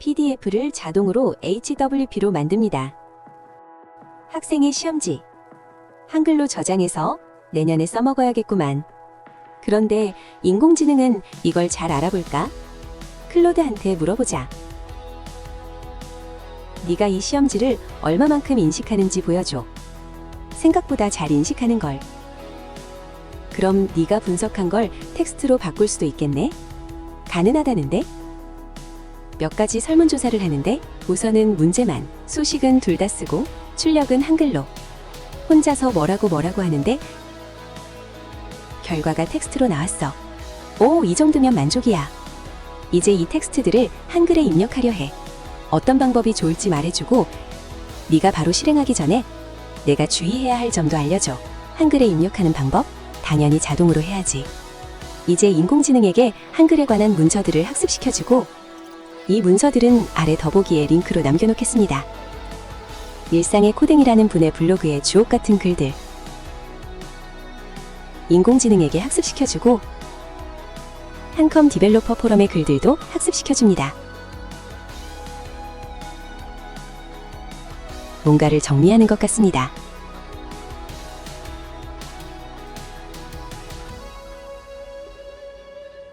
PDF를 자동으로 HWP로 만듭니다. 학생의 시험지. 한글로 저장해서 내년에 써먹어야겠구만. 그런데 인공지능은 이걸 잘 알아볼까? 클로드한테 물어보자. 네가 이 시험지를 얼마만큼 인식하는지 보여줘. 생각보다 잘 인식하는 걸. 그럼 네가 분석한 걸 텍스트로 바꿀 수도 있겠네? 가능하다는데? 몇 가지 설문조사를 하는데 우선은 문제만, 수식은 둘 다 쓰고 출력은 한글로. 혼자서 뭐라고 하는데 결과가 텍스트로 나왔어. 오, 이 정도면 만족이야. 이제 이 텍스트들을 한글에 입력하려 해. 어떤 방법이 좋을지 말해주고 네가 바로 실행하기 전에 내가 주의해야 할 점도 알려줘. 한글에 입력하는 방법? 당연히 자동으로 해야지. 이제 인공지능에게 한글에 관한 문서들을 학습시켜주고 이 문서들은 아래 더보기에 링크로 남겨놓겠습니다. 일상의 코딩이라는 분의 블로그의 주옥 같은 글들. 인공지능에게 학습시켜주고 한컴 디벨로퍼 포럼의 글들도 학습시켜줍니다. 뭔가를 정리하는 것 같습니다.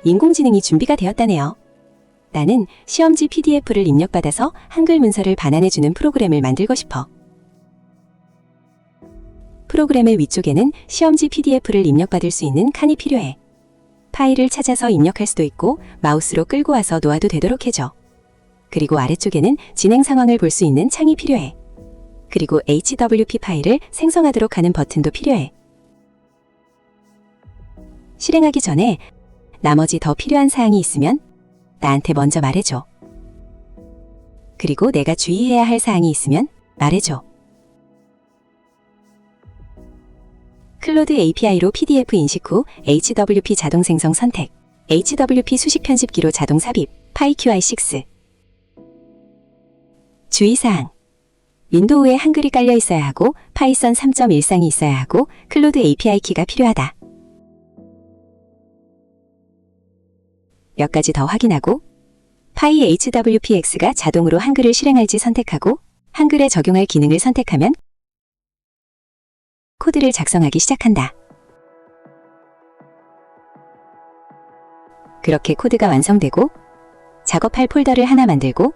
인공지능이 준비가 되었다네요. 나는 시험지 PDF를 입력받아서 한글 문서를 반환해주는 프로그램을 만들고 싶어. 프로그램의 위쪽에는 시험지 PDF를 입력받을 수 있는 칸이 필요해. 파일을 찾아서 입력할 수도 있고 마우스로 끌고 와서 놓아도 되도록 해줘. 그리고 아래쪽에는 진행 상황을 볼 수 있는 창이 필요해. 그리고 HWP 파일을 생성하도록 하는 버튼도 필요해. 실행하기 전에 나머지 더 필요한 사항이 있으면 나한테 먼저 말해줘. 그리고 내가 주의해야 할 사항이 있으면 말해줘. 클로드 API로 PDF 인식 후 HWP 자동 생성 선택, HWP 수식 편집기로 자동 삽입, PyQI6. 주의사항. 윈도우에 한글이 깔려 있어야 하고 파이썬 3.1상이 있어야 하고 클로드 API 키가 필요하다. 몇 가지 더 확인하고 PyHWPX가 자동으로 한글을 실행할지 선택하고 한글에 적용할 기능을 선택하면 코드를 작성하기 시작한다. 그렇게 코드가 완성되고 작업할 폴더를 하나 만들고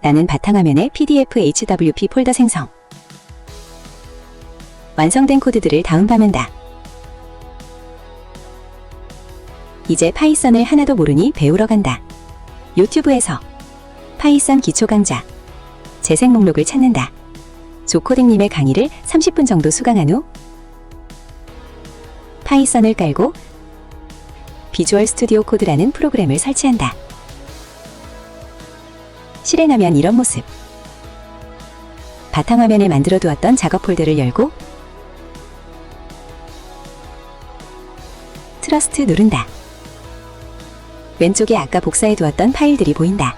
나는 바탕화면에 PDF HWP 폴더 생성. 완성된 코드들을 다운받는다. 이제 파이썬을 하나도 모르니 배우러 간다. 유튜브에서 파이썬 기초 강좌, 재생 목록을 찾는다. 조코딩님의 강의를 30분 정도 수강한 후 파이썬을 깔고 비주얼 스튜디오 코드라는 프로그램을 설치한다. 실행하면 이런 모습. 바탕화면에 만들어 두었던 작업 폴더를 열고 트러스트 누른다. 왼쪽에 아까 복사해 두었던 파일들이 보인다.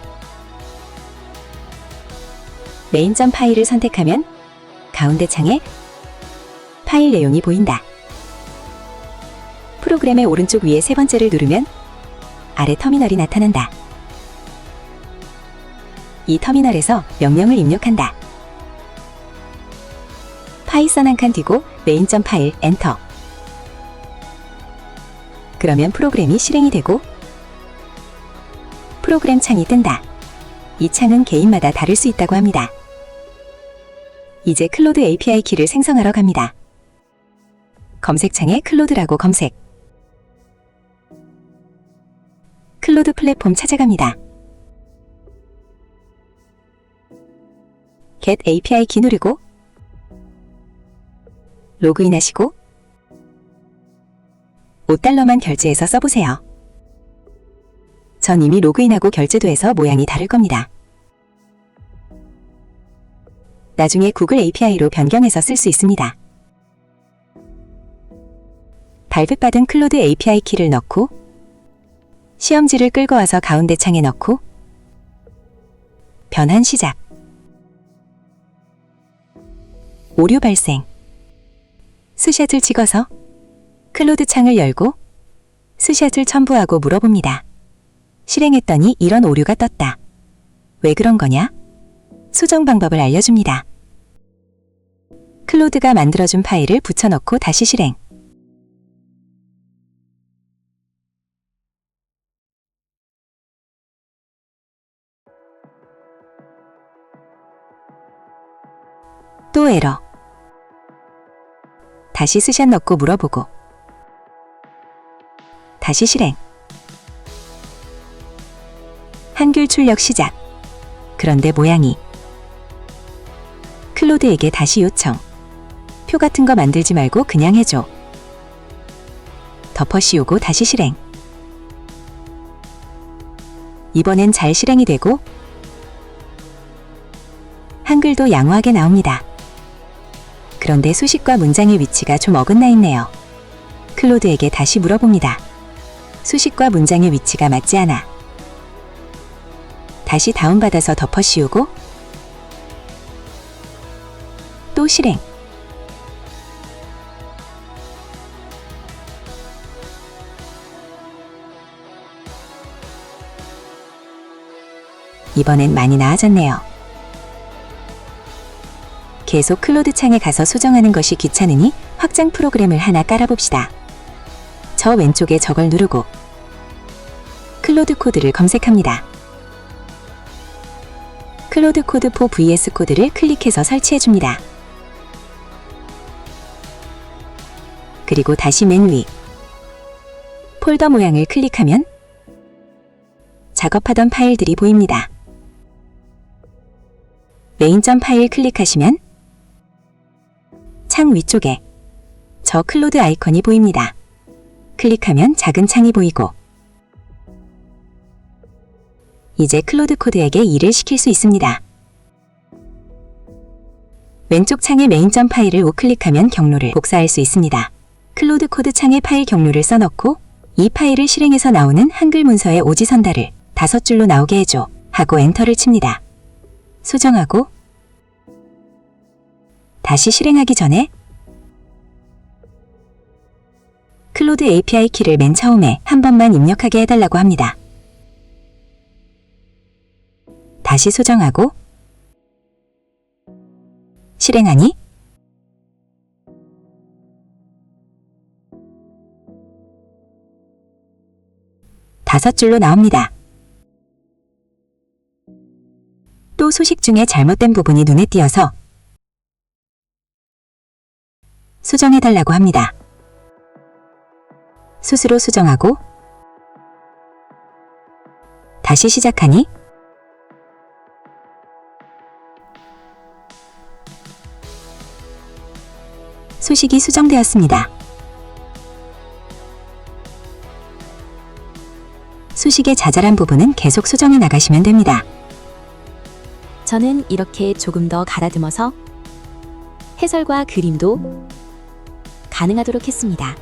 메인.점 파일을 선택하면 가운데 창에 파일 내용이 보인다. 프로그램의 오른쪽 위에 세 번째를 누르면 아래 터미널이 나타난다. 이 터미널에서 명령을 입력한다. 파이썬 한 칸 띄고 메인.점 파일 엔터. 그러면 프로그램이 실행이 되고 프로그램 창이 뜬다. 이 창은 개인마다 다를 수 있다고 합니다. 이제 클로드 API 키를 생성하러 갑니다. 검색창에 클로드라고 검색. 클로드 플랫폼 찾아갑니다. Get API 키 누르고 로그인 하시고 $5만 결제해서 써보세요. 전 이미 로그인하고 결제도 해서 모양이 다를 겁니다. 나중에 구글 API로 변경해서 쓸 수 있습니다. 발급받은 클로드 API 키를 넣고 시험지를 끌고 와서 가운데 창에 넣고 변환 시작. 오류 발생. 스샷을 찍어서 클로드 창을 열고 스샷을 첨부하고 물어봅니다. 실행했더니 이런 오류가 떴다. 왜 그런 거냐? 수정 방법을 알려줍니다. 클로드가 만들어준 파일을 붙여넣고 다시 실행. 또 에러. 다시 스샷 넣고 물어보고. 다시 실행. 한글 출력 시작. 그런데 모양이. 클로드에게 다시 요청. 표 같은 거 만들지 말고 그냥 해줘. 덮어 씌우고 다시 실행. 이번엔 잘 실행이 되고 한글도 양호하게 나옵니다. 그런데 수식과 문장의 위치가 좀 어긋나 있네요. 클로드에게 다시 물어봅니다. 수식과 문장의 위치가 맞지 않아. 다시 다운받아서 덮어 씌우고 또 실행. 이번엔 많이 나아졌네요. 계속 클로드 창에 가서 수정하는 것이 귀찮으니 확장 프로그램을 하나 깔아봅시다. 저 왼쪽에 저걸 누르고 클로드 코드를 검색합니다. 클로드 코드 4 VS 코드를 클릭해서 설치해줍니다. 그리고 다시 맨 위 폴더 모양을 클릭하면 작업하던 파일들이 보입니다. 메인.점 파일 클릭하시면 창 위쪽에 저 클로드 아이콘이 보입니다. 클릭하면 작은 창이 보이고 이제 클로드 코드에게 일을 시킬 수 있습니다. 왼쪽 창의 메인.점 파일을 우클릭하면 경로를 복사할 수 있습니다. 클로드 코드 창에 파일 경로를 써넣고 이 파일을 실행해서 나오는 한글 문서의 오지선다를 5줄로 나오게 해줘 하고 엔터를 칩니다. 수정하고 다시 실행하기 전에 클로드 API 키를 맨 처음에 한 번만 입력하게 해달라고 합니다. 다시 수정하고 실행하니 다섯 줄로 나옵니다. 또 소식 중에 잘못된 부분이 눈에 띄어서 수정해달라고 합니다. 스스로 수정하고 다시 시작하니 소식이 수정되었습니다. 소식의 자잘한 부분은 계속 수정해 나가시면 됩니다. 저는 이렇게 조금 더 가다듬어서 해설과 그림도 가능하도록 했습니다.